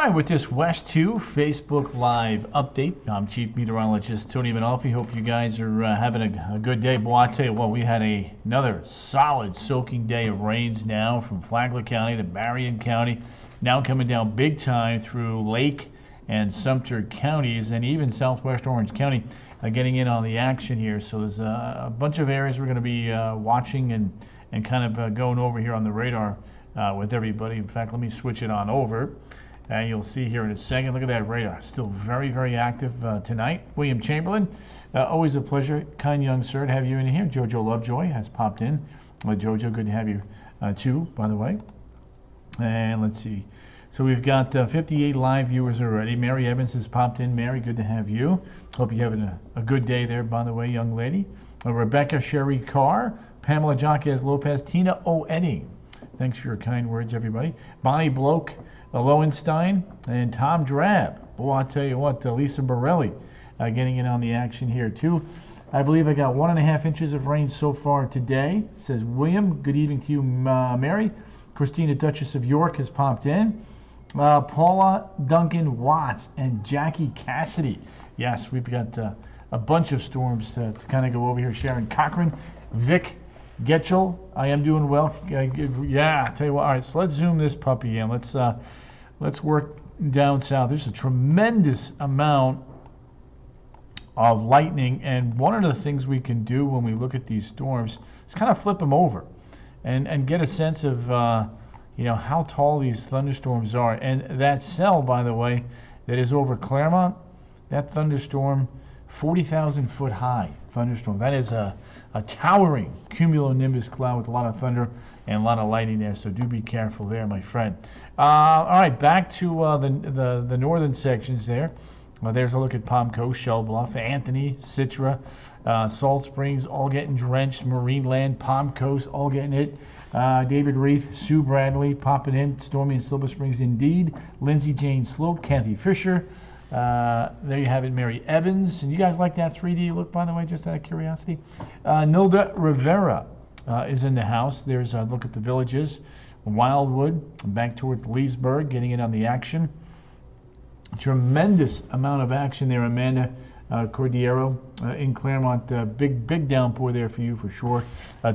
right, with this West 2 Facebook Live update, I'm Chief Meteorologist Tony Manalfi. Hope you guys are having a good day. Boy, I tell you what, we had another solid soaking day of rains now from Flagler County to Marion County, now coming down big time through Lake and Sumter counties, and even southwest Orange County getting in on the action here. So there's a bunch of areas we're going to be watching and kind of going over here on the radar with everybody. In fact, let me switch it on over. And you'll see here in a second. Look at that radar. Still very, very active tonight. William Chamberlain, always a pleasure. Kind young sir to have you in here. Jojo Lovejoy has popped in. Jojo, good to have you too, by the way. And let's see. So we've got 58 live viewers already. Mary Evans has popped in. Mary, good to have you. Hope you're having a good day there, by the way, young lady. Rebecca Sherry Carr, Pamela Jaquez Lopez, Tina O. Edding. Thanks for your kind words, everybody. Bonnie Bloke, Lowenstein, and Tom Drab. Boy, I'll tell you what, Lisa Borelli getting in on the action here too. I believe I got 1.5 inches of rain so far today, says William. Good evening to you, Mary. Christina, Duchess of York, has popped in. Paula Duncan Watts and Jackie Cassidy. Yes, we've got a bunch of storms to kind of go over here. Sharon Cochran, Vic Getchell, I am doing well. Yeah, I tell you what. All right, so let's zoom this puppy in. Let's work down south. There's a tremendous amount of lightning, and one of the things we can do when we look at these storms is kind of flip them over and get a sense of how tall these thunderstorms are. And that cell, by the way, that is over Claremont, that thunderstorm, 40,000 foot high thunderstorm. That is a towering cumulonimbus cloud with a lot of thunder and a lot of lightning there, so do be careful there, my friend. All right, back to the northern sections there. There's a look at Palm Coast, Shell Bluff, Anthony, Citra, Salt Springs, all getting drenched. Marineland, Palm Coast, all getting it. David Reith, Sue Bradley popping in. Stormy and Silver Springs, indeed. Lindsay Jane Sloat, Kathy Fisher. There you have it, Mary Evans. And you guys like that 3D look, by the way, just out of curiosity? Nilda Rivera is in the house. There's a look at the villages. Wildwood, back towards Leesburg, getting in on the action. Tremendous amount of action there, Amanda Cordiero in Claremont. Big downpour there for you for sure.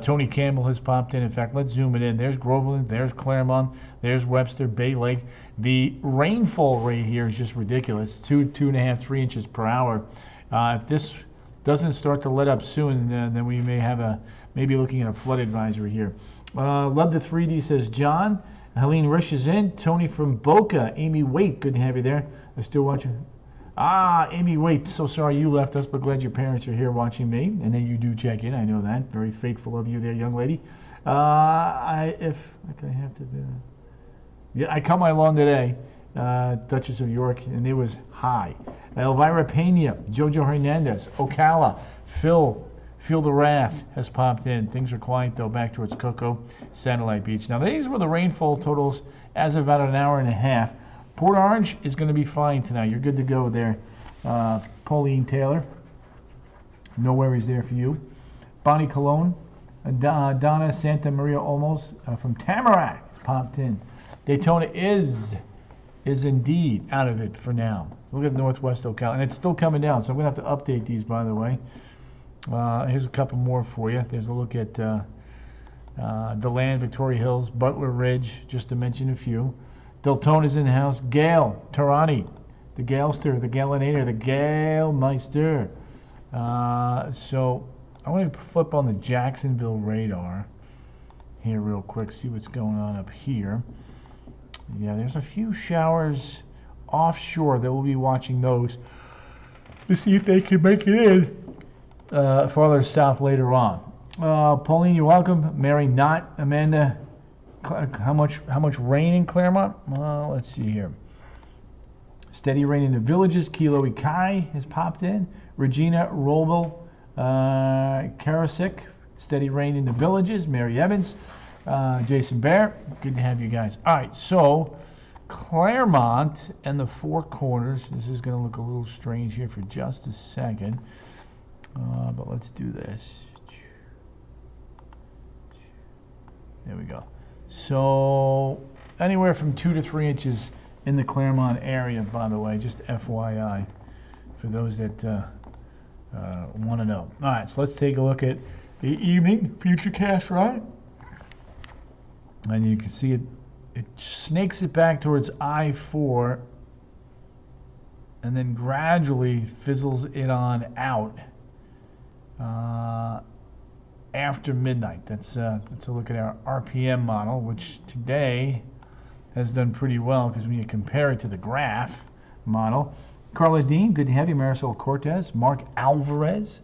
Tony Campbell has popped in. In fact, let's zoom it in. There's Groveland, there's Claremont, there's Webster, Bay Lake. The rainfall rate here is just ridiculous. 2.5, 3 inches per hour. If this doesn't start to let up soon, then we may be looking at a flood advisory here. Love the 3D, says John. Helene Risch is in. Tony from Boca. Amy Waite, good to have you there. I'm still watching. Amy Waite, so sorry you left us, but glad your parents are here watching me. And then you do check in, I know that. Very faithful of you there, young lady. I cut my lawn today, Duchess of York, and it was high. Elvira Pena, Jojo Hernandez, Ocala, Feel the Wrath has popped in. Things are quiet, though, back towards Cocoa, Satellite Beach. Now, these were the rainfall totals as of about an hour and a half. Port Orange is going to be fine tonight. You're good to go there. Pauline Taylor, no worries there for you. Bonnie Colon, Donna Santa Maria Olmos from Tamarack has popped in. Daytona is indeed out of it for now. So look at Northwest Ocala, and it's still coming down, so I'm going to have to update these, by the way. Here's a couple more for you. There's a look at DeLand, Victoria Hills, Butler Ridge, just to mention a few. Deltona's in the house. Gale, Tarani, the Galester, the Galinator, the Galemeister. So I want to flip on the Jacksonville radar here real quick, see what's going on up here. Yeah, there's a few showers offshore that we'll be watching those to see if they can make it in farther south later on. Pauline, you're welcome. Mary, not. Amanda, how much rain in Claremont? Let's see here. Steady rain in the villages. Kilo Ikai has popped in. Regina Robel, Karasik. Steady rain in the villages. Mary Evans, Jason Bear. Good to have you guys. All right, so Claremont and the Four Corners. This is going to look a little strange here for just a second. But let's do this. There we go. So anywhere from 2 to 3 inches in the Claremont area, by the way, just FYI, for those that want to know. All right, so let's take a look at the evening futurecast, right? And you can see it snakes it back towards I-4 and then gradually fizzles it on out after midnight. That's a look at our RPM model, which today has done pretty well because when you compare it to the graph model. Carla Dean, good to have you. Marisol Cortez, Mark Alvarez.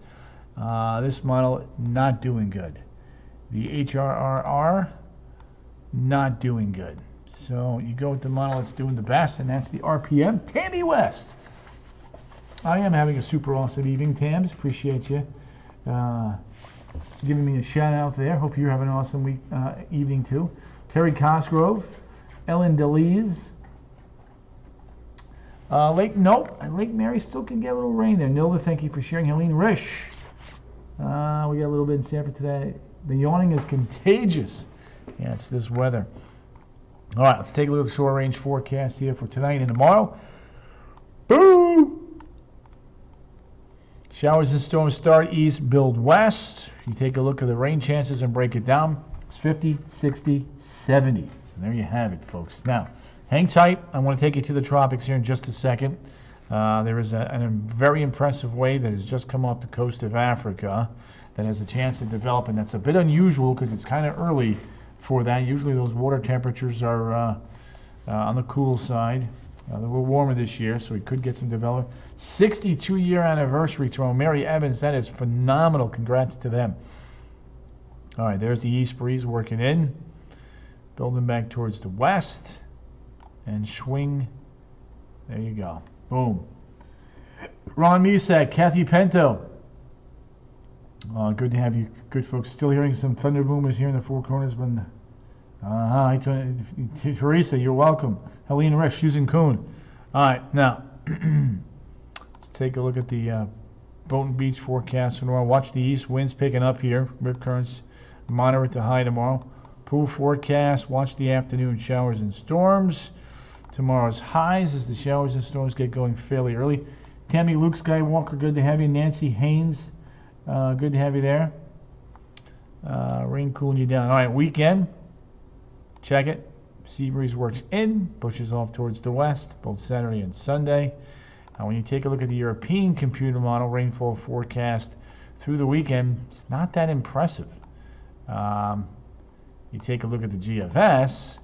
This model not doing good. The HRRR not doing good. So you go with the model that's doing the best, and that's the RPM. Tammy West. I am having a super awesome evening, Tams. Appreciate you giving me a shout out there. Hope you're having an awesome evening too. Terry Cosgrove, Ellen DeLees. Lake Mary still can get a little rain there. Nilda, thank you for sharing. Helene Risch. We got a little bit in Sanford today. The yawning is contagious. Yeah, it's this weather. All right, let's take a look at the short range forecast here for tonight and tomorrow. Boom! Showers and storms start east, build west. You take a look at the rain chances and break it down. It's 50, 60, 70. So there you have it, folks. Now, hang tight. I want to take you to the tropics here in just a second. There is a very impressive wave that has just come off the coast of Africa that has a chance to develop, and that's a bit unusual because it's kind of early for that. Usually those water temperatures are on the cool side. They're a little warmer this year, so we could get some development. 62-year anniversary to Mary Evans. That is phenomenal. Congrats to them. All right, there's the east breeze working in. Building back towards the west. And swing. There you go. Boom. Ron Misak, Kathy Pento. Good to have you, good folks. Still hearing some thunder boomers here in the Four Corners. Hi, Teresa, you're welcome. Helene Resch, Susan Kuhn. All right, now, let's take a look at the Boynton Beach forecast for tomorrow. Watch the east winds picking up here. Rip currents moderate to high tomorrow. Pool forecast. Watch the afternoon showers and storms. Tomorrow's highs as the showers and storms get going fairly early. Tammy Luke Skywalker, good to have you. Nancy Haynes, good to have you there. Rain cooling you down. All right, weekend. Check it. Sea breeze works in, pushes off towards the west, both Saturday and Sunday. When you take a look at the European computer model rainfall forecast through the weekend, it's not that impressive. You take a look at the GFS,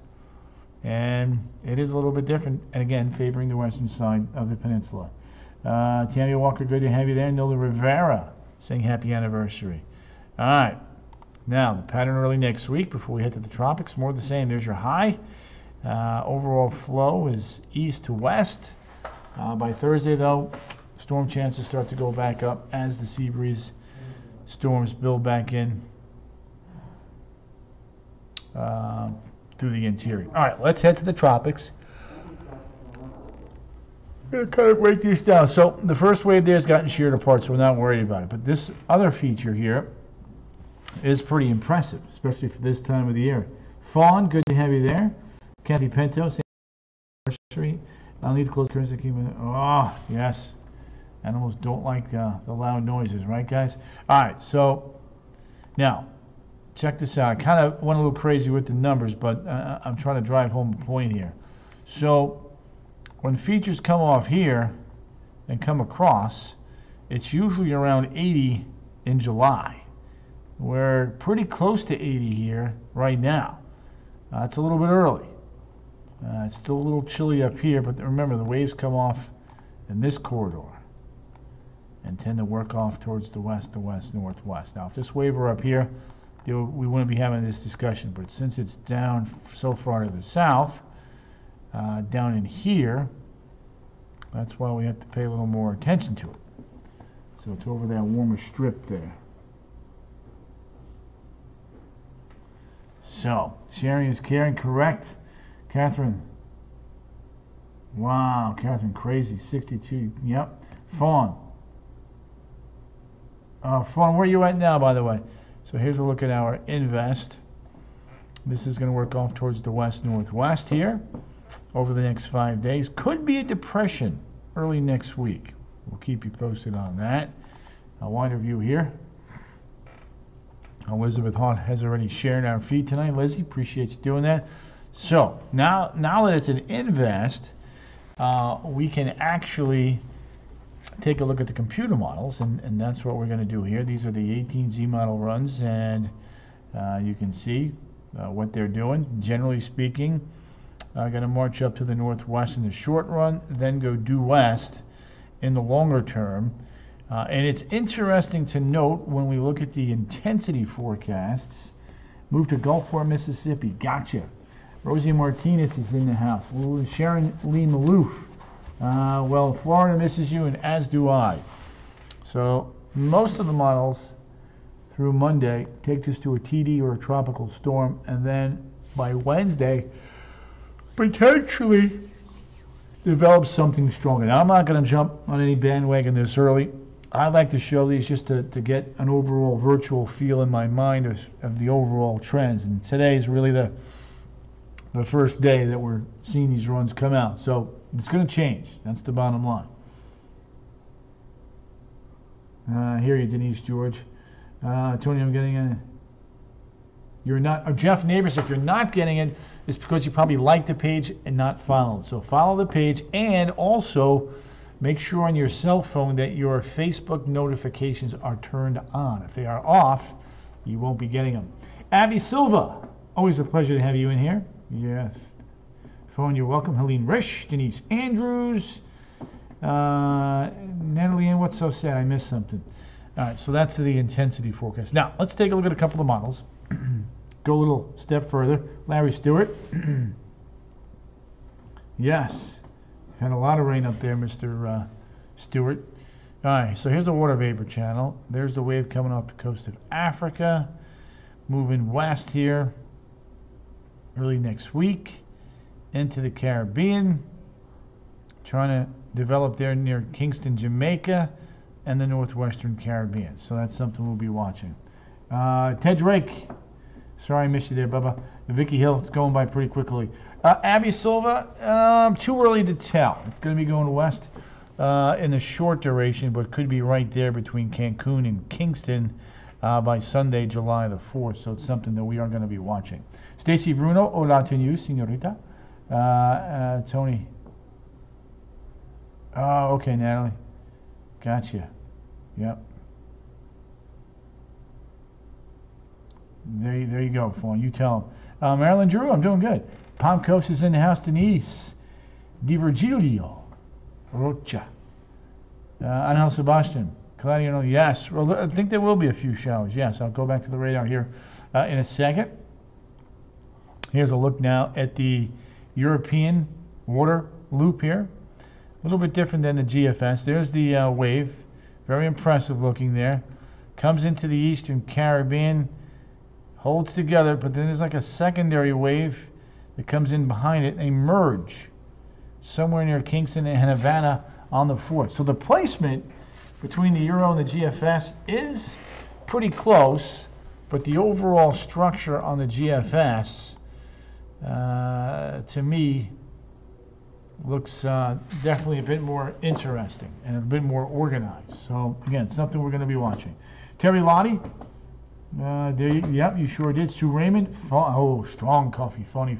and it is a little bit different, and again, favoring the western side of the peninsula. Tammy Walker, good to have you there. Nilda Rivera, saying happy anniversary. All right. Now, the pattern early next week before we head to the tropics, more of the same. There's your high. Overall flow is east to west. By Thursday, though, storm chances start to go back up as the sea breeze storms build back in through the interior. All right, let's head to the tropics. I'm going to kind of break these down. So the first wave there has gotten sheared apart, so we're not worried about it. But this other feature here is pretty impressive, especially for this time of the year. Fawn, good to have you there. Kathy Pento, anniversary. I'll need to close the curtains. Oh, yes. Animals don't like the loud noises, right, guys? All right, so now, check this out. I kind of went a little crazy with the numbers, but I'm trying to drive home a point here. So when features come off here and come across, it's usually around 80 in July. We're pretty close to 80 here right now. It's a little bit early. It's still a little chilly up here, but remember the waves come off in this corridor and tend to work off towards the west, northwest. Now, if this wave were up here, we wouldn't be having this discussion, but since it's down so far to the south, down in here, that's why we have to pay a little more attention to it. So it's over that warmer strip there. So, sharing is caring, correct. Catherine. Wow, Catherine, crazy. 62, yep. Fawn. Fawn, where are you at now, by the way? So here's a look at our invest. This is going to work off towards the west-northwest here. over the next 5 days. Could be a depression early next week. We'll keep you posted on that. A wider view here. Elizabeth Hart has already shared our feed tonight. Lizzie, appreciate you doing that. So now that it's an invest, we can actually take a look at the computer models, and that's what we're going to do here. These are the 18Z model runs, and you can see what they're doing. Generally speaking, going to march up to the northwest in the short run, then go due west in the longer term. And it's interesting to note when we look at the intensity forecasts. Move to Gulfport, Mississippi. Gotcha. Rosie Martinez is in the house. Sharon Lee Maloof. Well, Florida misses you, and as do I. So most of the models through Monday take us to a TD or a tropical storm, and then by Wednesday, potentially develop something stronger. Now, I'm not going to jump on any bandwagon this early. I like to show these just to get an overall virtual feel in my mind of the overall trends. And today is really the first day that we're seeing these runs come out. So it's going to change. That's the bottom line. Hear you, Denise George. Tony, I'm getting it. You're not, Jeff Neighbors, if you're not getting it, it's because you probably like the page and not follow. So follow the page, and also make sure on your cell phone that your Facebook notifications are turned on. If they are off, you won't be getting them. Abby Silva, always a pleasure to have you in here. Yes. Phone, you're welcome. Helene Risch, Denise Andrews, Natalie Ann, what's so sad? I missed something. All right, so that's the intensity forecast. Now, let's take a look at a couple of models. Go a little step further. Larry Stewart. Yes. Had a lot of rain up there, Mr. Stewart. All right, so here's a water vapor channel. There's the wave coming off the coast of Africa. Moving west here early next week into the Caribbean. Trying to develop there near Kingston, Jamaica, and the northwestern Caribbean. So that's something we'll be watching. Ted Drake. Sorry I missed you there, Bubba. Vicky Hill, it's going by pretty quickly. Abby Silva, too early to tell. It's going to be going west in the short duration, but could be right there between Cancun and Kingston by Sunday, July the 4th. So it's something that we are going to be watching. Stacy Bruno, hola to you, señorita. Tony. Oh, okay, Natalie. Gotcha. Yep. There you go, Fawn. You tell him. Marilyn Drew, I'm doing good. Palm Coast is in the house. Denise. Di Virgilio. Rocha. Angel Sebastian. Claudio, yes. Well, I think there will be a few showers. Yes, I'll go back to the radar here in a second. Here's a look now at the European water loop here. A little bit different than the GFS. There's the wave. Very impressive looking there. Comes into the eastern Caribbean. Holds together, but then there's like a secondary wave that comes in behind it. They merge somewhere near Kingston and Havana on the 4th. So the placement between the Euro and the GFS is pretty close, but the overall structure on the GFS, to me, looks definitely a bit more interesting and a bit more organized. So again, something we're going to be watching. Terry Lottie. Yep, you sure did. Sue Raymond. Oh, strong coffee. Funny.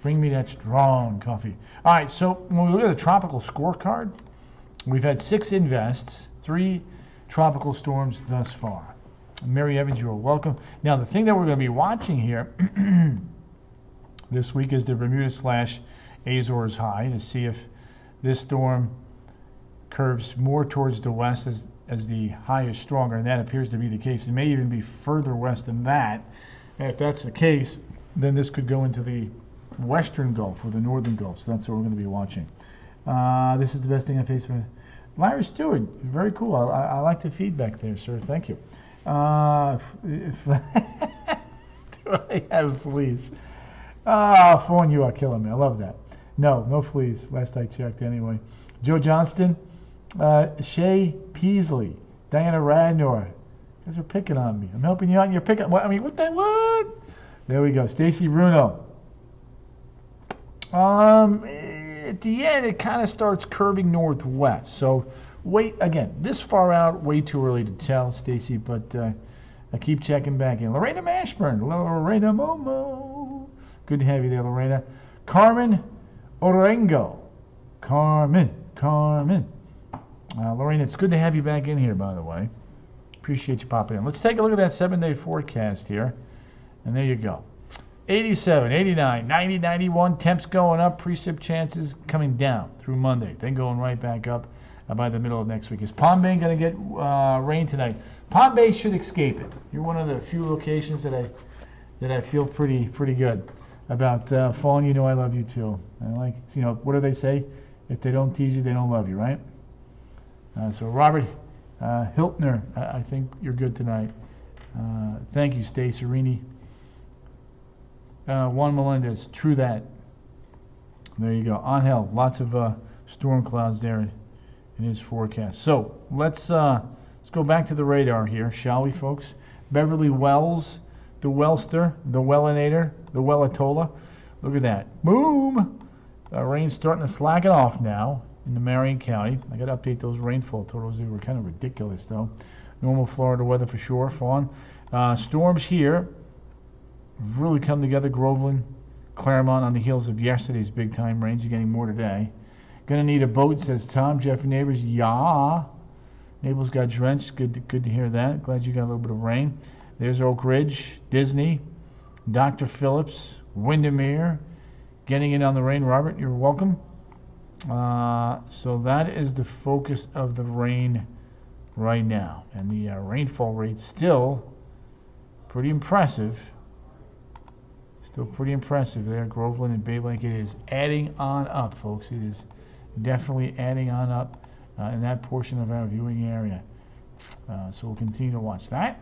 Bring me that strong coffee. All right, so when we look at the tropical scorecard, we've had 6 invests, 3 tropical storms thus far. Mary Evans, you're welcome. Now, the thing that we're going to be watching here this week is the Bermuda/Azores high to see if this storm curves more towards the west as the high is stronger, and that appears to be the case. It may even be further west than that. And if that's the case, then this could go into the western Gulf or the northern Gulf. So that's what we're going to be watching. This is the best thing I faced. Larry Stewart, very cool. I like the feedback there, sir. Thank you. Do I have fleas? Fawn, you are killing me. I love that. No fleas. Last I checked, anyway. Joe Johnston. Shay Peasley, Diana Radnor. You guys are picking on me. I'm helping you out and you're picking. What? What? There we go. Stacy Bruno. At the end, it kind of starts curving northwest. So, wait, again, this far out, way too early to tell, Stacy, but I keep checking back in. Lorena Mashburn, Lorena Momo. Good to have you there, Lorena. Carmen Orengo. Carmen. Lorena, it's good to have you back in here, by the way. Appreciate you popping in. Let's take a look at that 7-day forecast here. And there you go. 87, 89, 90, 91. Temps going up. Precip chances coming down through Monday. Then going right back up by the middle of next week. Is Palm Bay going to get rain tonight? Palm Bay should escape it. You're one of the few locations that I feel pretty good about. Fawn, you know I love you too. I like, what do they say? If they don't tease you, they don't love you, right? So Robert Hiltner, I think you're good tonight. Thank you, Stace Arini. Juan Melendez, true that. There you go. Angel, lots of storm clouds there in his forecast. So let's go back to the radar here, shall we, folks? Beverly Wells, the Wellster, the Wellinator, the Wellatola. Look at that. Boom! Rain's starting to slacken off now in the Marion County. I got to update those rainfall totals. They were kind of ridiculous, though. Normal Florida weather for sure, Fawn. Storms here have really come together. Groveland, Claremont on the heels of yesterday's big-time rains. You're getting more today. Gonna need a boat, says Tom. Jeffrey Neighbors, yeah. Neighbors got drenched. Good to hear that. Glad you got a little bit of rain. There's Oak Ridge, Disney, Dr. Phillips, Windermere. Getting in on the rain, Robert, you're welcome. So that is the focus of the rain right now. And the rainfall rate still pretty impressive. Still pretty impressive there. Groveland and Bay Lake, it is adding on up, folks. It is definitely adding on up in that portion of our viewing area. So we'll continue to watch that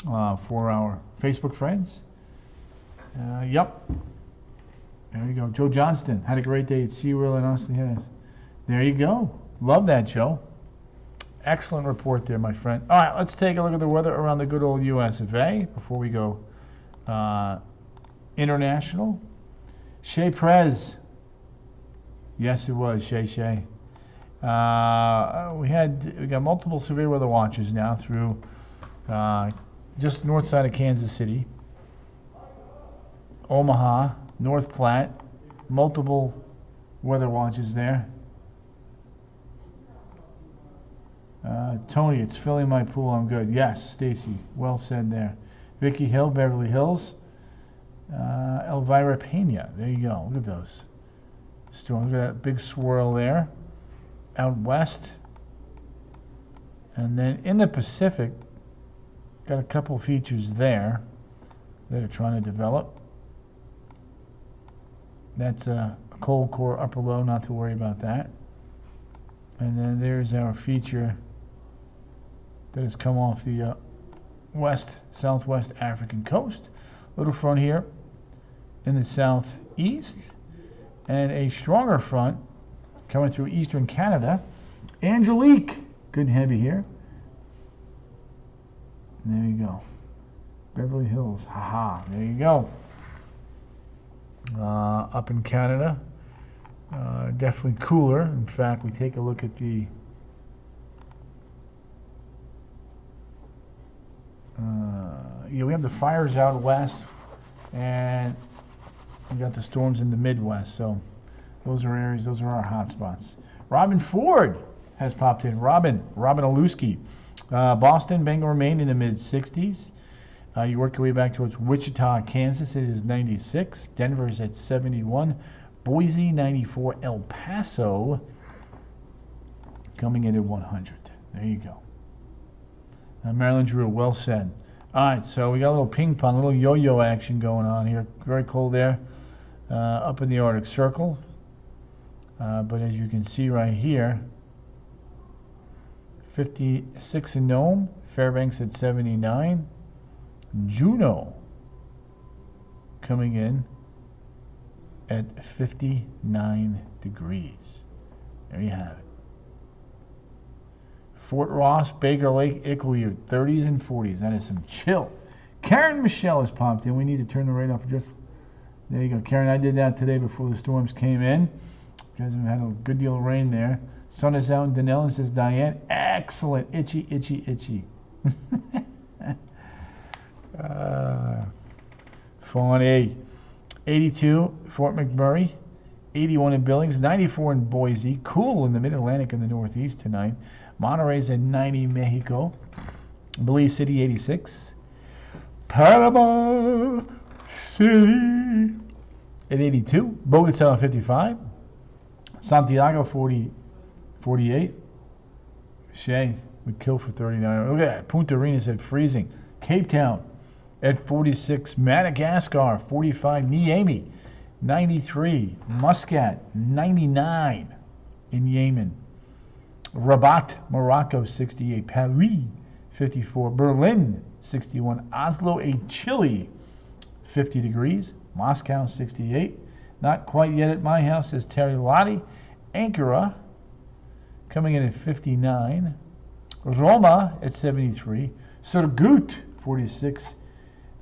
for our Facebook friends. Yep. There you go. Joe Johnston had a great day at SeaWorld in Austin. Yes. There you go. Love that, Joe. Excellent report there, my friend. All right, let's take a look at the weather around the good old US of A before we go international. Shea Prez. Yes, it was Shay. We got multiple severe weather watches now through just north side of Kansas City, Omaha, North Platte, multiple weather watches there. Tony, it's filling my pool. I'm good. Yes, Stacy, well said there. Vicky Hill, Beverly Hills. Elvira Pena. There you go. Look at those storms. Look at that big swirl there. Out west. And then in the Pacific, got a couple features there that are trying to develop. That's a cold core upper low, not to worry about that. And then there's our feature that has come off the southwest African coast. Little front here in the southeast, and a stronger front coming through eastern Canada. Angelique, good and heavy here. There you go. Beverly Hills, haha, there you go. Up in Canada, definitely cooler. In fact, we take a look at the we have the fires out west, and we got the storms in the Midwest. So those are areas, those are our hot spots. Robin Ford has popped in. Robin Aluski. Boston, Bangor, Maine in the mid-60s. You work your way back towards Wichita, Kansas. It is 96. Denver is at 71. Boise, 94. El Paso coming in at 100. There you go. Marilyn Drew, well said. All right, so we got a little ping pong, a little yo-yo action going on here. Very cold there up in the Arctic Circle. But as you can see right here, 56 in Nome, Fairbanks at 79. Juneau coming in at 59 degrees. There you have it. Fort Ross, Baker Lake, Iqaluit, 30s and 40s. That is some chill. Karen Michelle has popped in. We need to turn the radar off just There you go, Karen. I did that today before the storms came in. You guys have had a good deal of rain there. Sun is out in Denellen, says Diane. Excellent. Itchy, itchy, itchy. Funny. 82, Fort McMurray. 81 in Billings. 94 in Boise. Cool in the Mid-Atlantic and the Northeast tonight. Monterrey's at 90, Mexico. Belize City, 86. Panama City at 82. Bogota, 55. Santiago, 48. Shay would kill for 39. Look at that. Punta Arenas at freezing. Cape Town at 46. Madagascar, 45. Niamey, 93. Muscat, 99 in Yemen. Rabat, Morocco, 68. Paris, 54. Berlin, 61. Oslo, Chile, 50 degrees. Moscow, 68. Not quite yet at my house, says Terry Lottie. Ankara, coming in at 59. Roma at 73. Surgut, 46.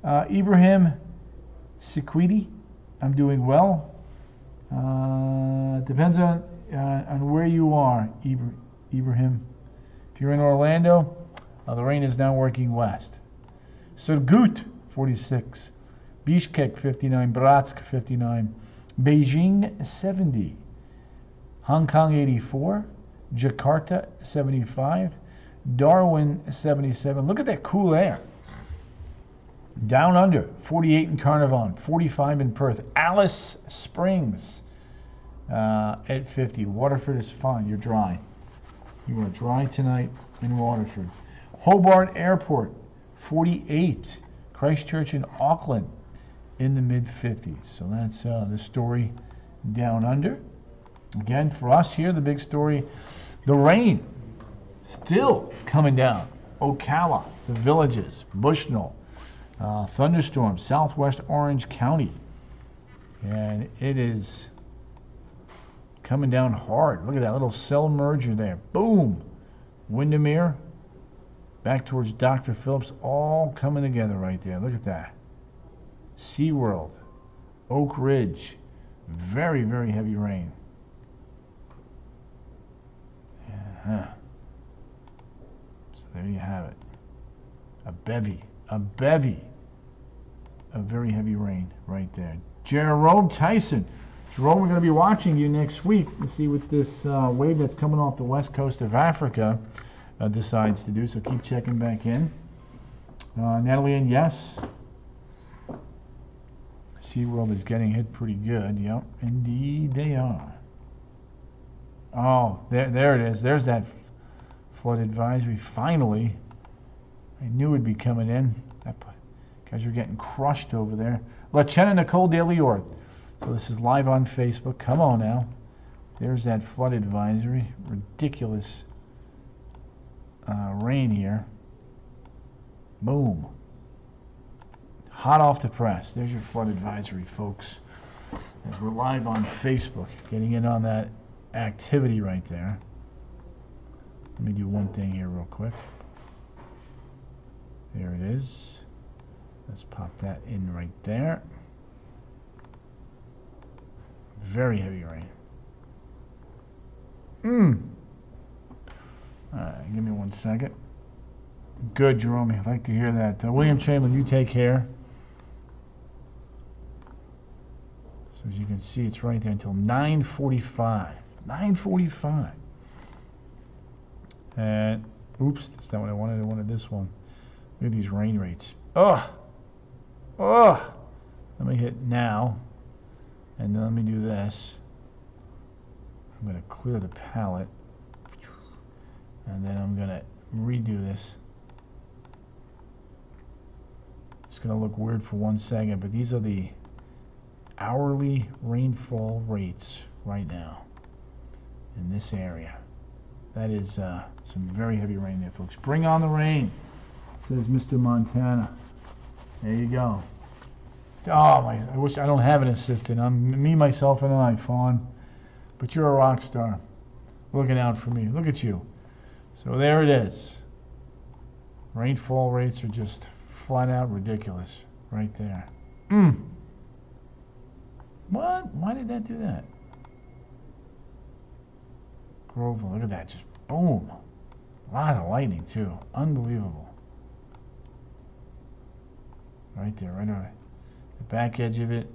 Ibrahim Sikwidi, I'm doing well. Depends on where you are, Ibrahim. If you're in Orlando, the rain is now working west. Surgut, 46. Bishkek, 59. Bratsk, 59. Beijing, 70. Hong Kong, 84. Jakarta, 75. Darwin, 77. Look at that cool air. Down under, 48 in Carnarvon, 45 in Perth. Alice Springs at 50. Waterford is fine. You're dry. You are dry tonight in Waterford. Hobart Airport, 48. Christchurch and Auckland in the mid-50s. So that's the story down under. Again, for us here, the big story, the rain still coming down. Ocala, the Villages, Bushnell, thunderstorms, southwest Orange County. And it is coming down hard. Look at that little cell merger there. Boom! Windermere, back towards Dr. Phillips, all coming together right there. Look at that. SeaWorld, Oak Ridge, very, very heavy rain. So there you have it. A bevy of very heavy rain right there. Jerome Tyson. Jerome, we're going to be watching you next week to see what this wave that's coming off the west coast of Africa decides to do. So keep checking back in. Natalie, and yes, SeaWorld is getting hit pretty good. Yep, indeed they are. Oh, there it is. There's that flood advisory. Finally, I knew it'd be coming in. Guys are getting crushed over there. Lieutenant Nicole DeLeord. So this is live on Facebook. Come on now. There's that flood advisory. Ridiculous rain here. Boom. Hot off the press. There's your flood advisory, folks. As we're live on Facebook, getting in on that activity right there. Let me do one thing here real quick. There it is. Let's pop that in right there. Very heavy rain. All right, give me 1 second. Good, Jerome. I'd like to hear that. William Chamberlain, you take care. So as you can see, it's right there until 9:45. 9:45. And oops, that's not what I wanted. I wanted this one. Look at these rain rates. Ugh. Ugh. Let me hit now. And then let me do this. I'm going to clear the palette. And then I'm going to redo this. It's going to look weird for 1 second, but these are the hourly rainfall rates right now in this area. That is some very heavy rain there, folks. Bring on the rain, says Mr. Montana. There you go. Oh, I wish I don't have an assistant. I'm me, myself, and I, Fawn. But you're a rock star. Looking out for me. Look at you. So there it is. Rainfall rates are just flat out ridiculous right there. What? Why did that do that? Groveland, look at that. Just boom. A lot of lightning, too. Unbelievable. Right there, right away. The back edge of it,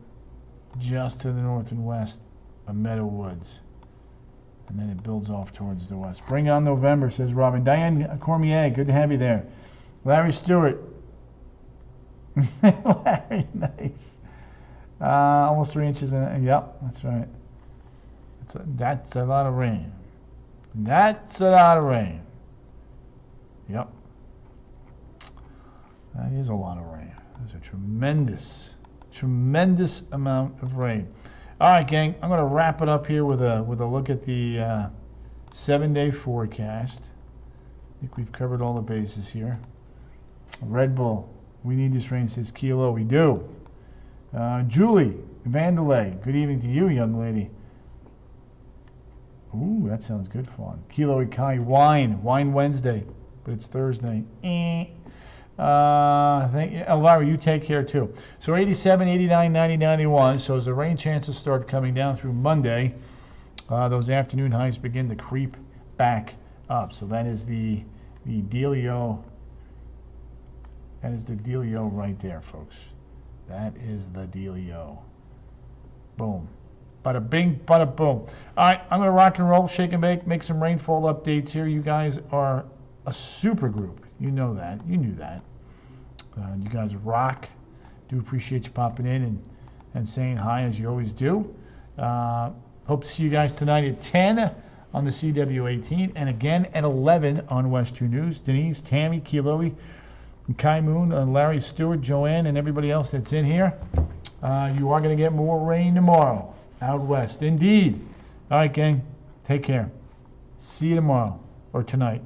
just to the north and west of Meadow Woods. And then it builds off towards the west. Bring on November, says Robin. Diane Cormier, good to have you there. Larry Stewart. Larry, nice. Almost 3 inches. Yep, that's right. That's a lot of rain. That's a lot of rain. Yep. That is a lot of rain. That's a tremendous amount of rain. All right, gang. I'm going to wrap it up here with a look at the 7-day forecast. I think we've covered all the bases here. Red Bull, we need this rain, says Kilo. We do. Julie Vandelay, good evening to you, young lady. Ooh, that sounds good fun. Kilo Ikai, Wine Wednesday, but it's Thursday. Larry, you take care too. So 87, 89, 90, 91. So as the rain chances start coming down through Monday, those afternoon highs begin to creep back up. So that is the dealio. That is the dealio right there, folks. That is the dealio. Boom. Bada bing, bada boom. All right, I'm going to rock and roll, shake and bake, make some rainfall updates here. You guys are a super group. You know that. You knew that. You guys rock. Do appreciate you popping in and saying hi as you always do. Hope to see you guys tonight at 10 on the CW18 and again at 11 on West 2 News. Denise, Tammy, Kiloi, Kai Moon, Larry Stewart, Joanne, and everybody else that's in here. You are going to get more rain tomorrow out west. Indeed. All right, gang. Take care. See you tomorrow or tonight.